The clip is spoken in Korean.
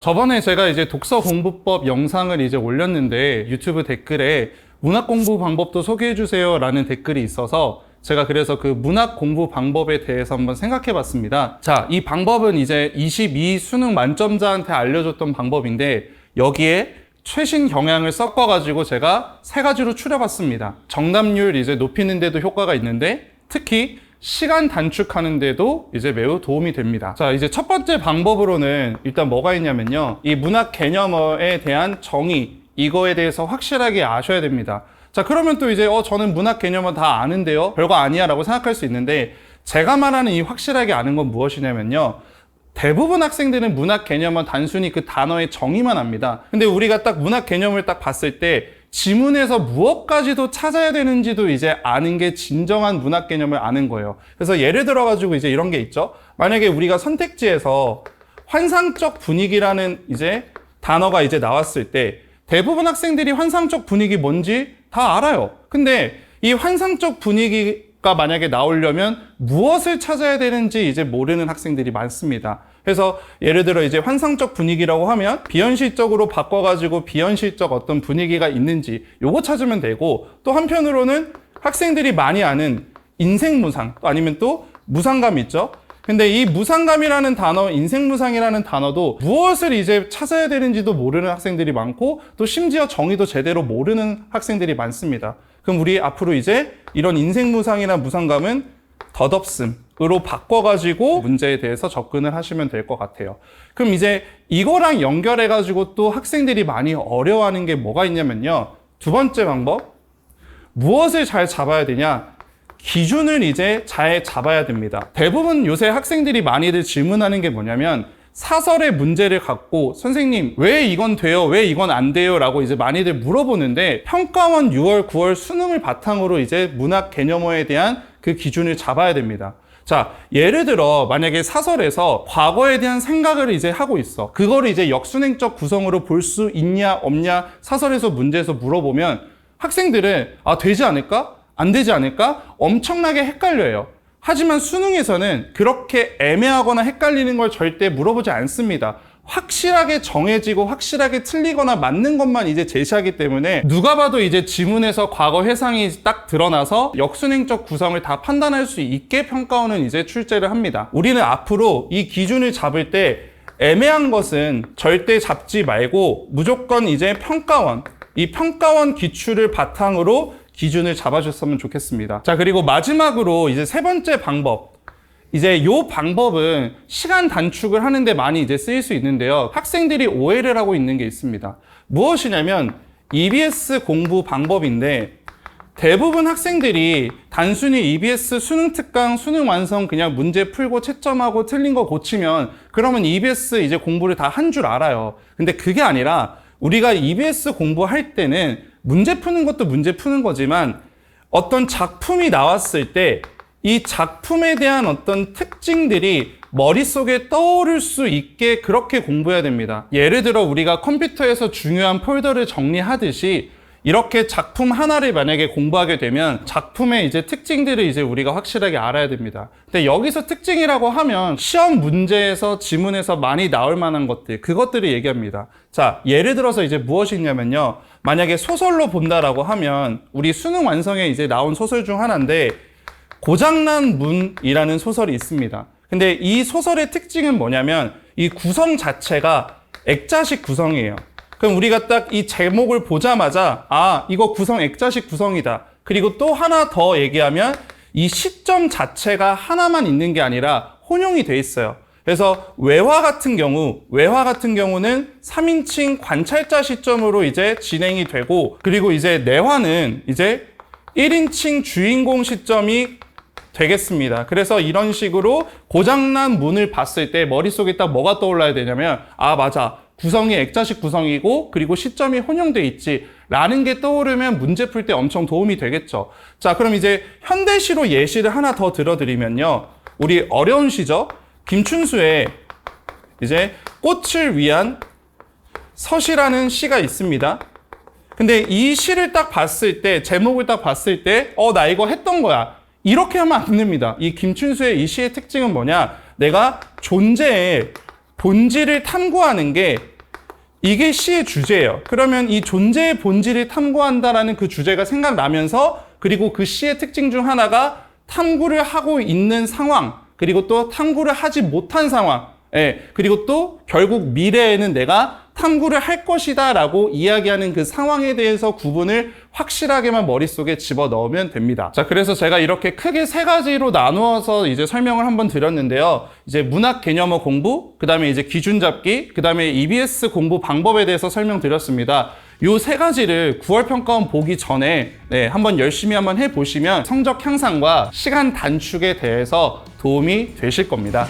저번에 제가 이제 독서 공부법 영상을 이제 올렸는데 유튜브 댓글에 문학 공부 방법도 소개해 주세요 라는 댓글이 있어서 제가 그래서 그 문학 공부 방법에 대해서 한번 생각해 봤습니다. 자, 이 방법은 이제 22 수능 만점자한테 알려줬던 방법인데 여기에 최신 경향을 섞어 가지고 제가 세 가지로 추려봤습니다. 정답률 이제 높이는 데도 효과가 있는데 특히 시간 단축하는 데도 이제 매우 도움이 됩니다. 자, 이제 첫 번째 방법으로는 일단 뭐가 있냐면요. 이 문학 개념어에 대한 정의, 이거에 대해서 확실하게 아셔야 됩니다. 자, 그러면 또 이제 저는 문학 개념어 다 아는데요. 별거 아니야 라고 생각할 수 있는데 제가 말하는 이 확실하게 아는 건 무엇이냐면요. 대부분 학생들은 문학 개념은 단순히 그 단어의 정의만 압니다. 근데 우리가 딱 문학 개념을 딱 봤을 때 지문에서 무엇까지도 찾아야 되는지도 이제 아는 게 진정한 문학 개념을 아는 거예요. 그래서 예를 들어가지고 이제 이런 게 있죠. 만약에 우리가 선택지에서 환상적 분위기라는 이제 단어가 이제 나왔을 때 대부분 학생들이 환상적 분위기 뭔지 다 알아요. 근데 이 환상적 분위기가 만약에 나오려면 무엇을 찾아야 되는지 이제 모르는 학생들이 많습니다. 그래서 예를 들어 이제 환상적 분위기라고 하면 비현실적으로 바꿔가지고 비현실적 어떤 분위기가 있는지 요거 찾으면 되고, 또 한편으로는 학생들이 많이 아는 인생무상, 또 아니면 또 무상감 있죠. 근데 이 무상감이라는 단어, 인생무상이라는 단어도 무엇을 이제 찾아야 되는지도 모르는 학생들이 많고, 또 심지어 정의도 제대로 모르는 학생들이 많습니다. 그럼 우리 앞으로 이제 이런 인생무상이나 무상감은 덧없음으로 바꿔가지고 문제에 대해서 접근을 하시면 될 것 같아요. 그럼 이제 이거랑 연결해가지고 또 학생들이 많이 어려워하는 게 뭐가 있냐면요. 두 번째 방법, 무엇을 잘 잡아야 되냐? 기준을 이제 잘 잡아야 됩니다. 대부분 요새 학생들이 많이들 질문하는 게 뭐냐면 사설의 문제를 갖고 선생님 왜 이건 돼요? 왜 이건 안 돼요? 라고 이제 많이들 물어보는데 평가원 6월, 9월 수능을 바탕으로 이제 문학 개념어에 대한 그 기준을 잡아야 됩니다. 자, 예를 들어 만약에 사설에서 과거에 대한 생각을 이제 하고 있어. 그거를 이제 역순행적 구성으로 볼 수 있냐 없냐 사설에서 문제에서 물어보면 학생들은 되지 않을까? 안 되지 않을까? 엄청나게 헷갈려요. 하지만 수능에서는 그렇게 애매하거나 헷갈리는 걸 절대 물어보지 않습니다. 확실하게 정해지고 확실하게 틀리거나 맞는 것만 이제 제시하기 때문에 누가 봐도 이제 지문에서 과거 회상이 딱 드러나서 역순행적 구성을 다 판단할 수 있게 평가원은 이제 출제를 합니다. 우리는 앞으로 이 기준을 잡을 때 애매한 것은 절대 잡지 말고 무조건 이제 평가원, 이 평가원 기출을 바탕으로 기준을 잡아줬으면 좋겠습니다. 자, 그리고 마지막으로 이제 세 번째 방법. 이제 요 방법은 시간 단축을 하는데 많이 이제 쓰일 수 있는데요. 학생들이 오해를 하고 있는 게 있습니다. 무엇이냐면 EBS 공부 방법인데 대부분 학생들이 단순히 EBS 수능 특강, 수능 완성 그냥 문제 풀고 채점하고 틀린 거 고치면 그러면 EBS 이제 공부를 다 한 줄 알아요. 근데 그게 아니라 우리가 EBS 공부할 때는 문제 푸는 것도 문제 푸는 거지만 어떤 작품이 나왔을 때 이 작품에 대한 어떤 특징들이 머릿속에 떠오를 수 있게 그렇게 공부해야 됩니다. 예를 들어 우리가 컴퓨터에서 중요한 폴더를 정리하듯이 이렇게 작품 하나를 만약에 공부하게 되면 작품의 이제 특징들을 이제 우리가 확실하게 알아야 됩니다. 근데 여기서 특징이라고 하면 시험 문제에서 지문에서 많이 나올 만한 것들, 그것들을 얘기합니다. 자, 예를 들어서 이제 무엇이 있냐면요. 만약에 소설로 본다라고 하면 우리 수능 완성에 이제 나온 소설 중 하나인데 고장난 문이라는 소설이 있습니다. 근데 이 소설의 특징은 뭐냐면 이 구성 자체가 액자식 구성이에요. 그럼 우리가 딱 이 제목을 보자마자 이거 구성 액자식 구성이다. 그리고 또 하나 더 얘기하면 이 시점 자체가 하나만 있는 게 아니라 혼용이 돼 있어요. 그래서 외화 같은 경우는 3인칭 관찰자 시점으로 이제 진행이 되고, 그리고 이제 내화는 이제 1인칭 주인공 시점이 되겠습니다. 그래서 이런 식으로 고장난 문을 봤을 때 머릿속에 딱 뭐가 떠올라야 되냐면 맞아. 구성이 액자식 구성이고 그리고 시점이 혼용돼 있지 라는 게 떠오르면 문제 풀 때 엄청 도움이 되겠죠. 자, 그럼 이제 현대시로 예시를 하나 더 들어드리면요. 우리 어려운 시죠. 김춘수의 이제 꽃을 위한 서시라는 시가 있습니다. 근데 이 시를 딱 봤을 때, 제목을 딱 봤을 때 나 이거 했던 거야. 이렇게 하면 안 됩니다. 이 김춘수의 이 시의 특징은 뭐냐? 내가 존재의 본질을 탐구하는 게 이게 시의 주제예요. 그러면 이 존재의 본질을 탐구한다라는 그 주제가 생각나면서, 그리고 그 시의 특징 중 하나가 탐구를 하고 있는 상황, 그리고 또 탐구를 하지 못한 상황, 그리고 또 결국 미래에는 내가 탐구를 할 것이다 라고 이야기하는 그 상황에 대해서 구분을 확실하게만 머릿속에 집어넣으면 됩니다. 자, 그래서 제가 이렇게 크게 세 가지로 나누어서 이제 설명을 한번 드렸는데요. 이제 문학 개념어 공부, 그 다음에 이제 기준 잡기, 그 다음에 EBS 공부 방법에 대해서 설명드렸습니다. 요 세 가지를 9월 평가원 보기 전에 한번 열심히 한번 해보시면 성적 향상과 시간 단축에 대해서 도움이 되실 겁니다.